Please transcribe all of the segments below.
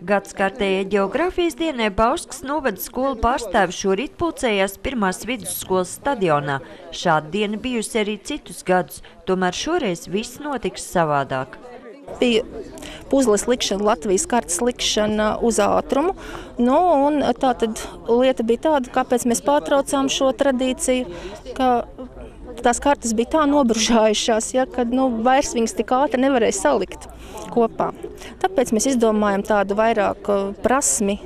Gadskārtējai ģeogrāfijas dienai Bauskas novada skolu pārstāvi šorīt pulcējās pirmās vidusskolas stadionā. Šāda diena bijusi arī citus gadus, tomēr šoreiz viss notiks savādāk. Bija puzles likšana, Latvijas kartas likšana uz ātrumu. Un tā tad lieta bija tāda, kāpēc mēs pārtraucām šo tradīciju, ka tās kartas bija tā nobružājušās, ka vairs viņas tik ātri nevarēja salikt kopā. Tāpēc mēs izdomājam tādu vairāk prasmi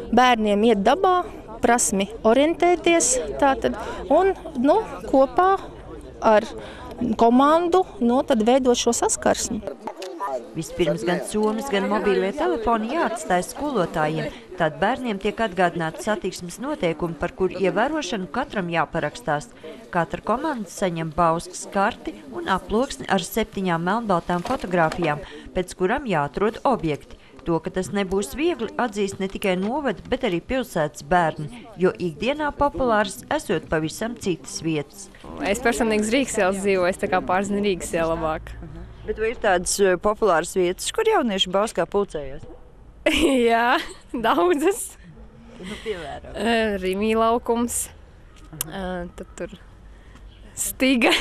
bērniem iet dabā, prasmi orientēties tātad, un kopā ar komandu tad veidot šo saskarsmi. Vispirms gan somas, gan mobīlie telefoni jāatstāj skolotājiem. Tad bērniem tiek atgādināti satiksmes noteikumi, par kuru ievērošanu katram jāparakstās. Katra komanda saņem Bauskas karti un aploksni ar 7 melnbaltām fotogrāfijām, pēc kurām jāatrod objekti. To, ka tas nebūs viegli, atzīst ne tikai novada, bet arī pilsētas bērni, jo ikdienā populārs esot pavisam citas vietas. Es personīgi uz Rīgas ielas dzīvoju, es tā kā pārzinu Rīgas ielu labāk. Bet vai ir tādas populāras vietas, kur jaunieši Bauskā pulcējas? Jā, daudzas. Piemēram. Rimī laukums, tad tur Stiga.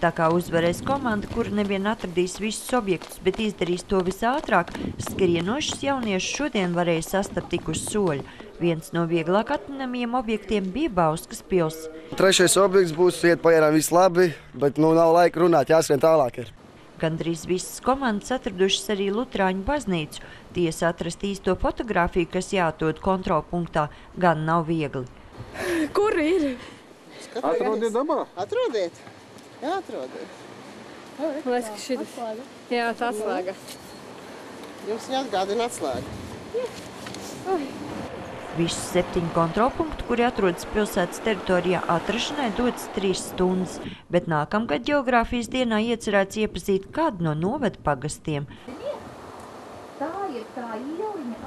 Tā kā uzvarēs komanda, kura nevien atradīs visus objektus, bet izdarīs to visātrāk, skrienošus jauniešus šodien varēja sastapt tik uz soļu. Viens no vieglāk atminamiem objektiem bija Bauskas pils. Trešais objekts būs iet pajērām viss labi, bet nav laika runāt, jāskrien tālāk ir. Gandrīz visas komandas atradušas arī Lutrāņu baznīcu. Tiesa atrast īsto fotogrāfiju, kas jāatrod kontrolpunktā, gan nav viegli. Kur ir? Atrodiet dabā. Atrodiet. Jā, atrodiet. Liekas, ka šitas. Jā, tā atslēga. Jums jāatgādina atslēga. Visus 7 kontrolpunktu, kuri atrodas pilsētas teritorijā, atrašanai dodas 3 stundas, bet nākamgad ģeogrāfijas dienā iecerēts iepazīt kādu no novada pagastiem. Tā ir tā ieliņa,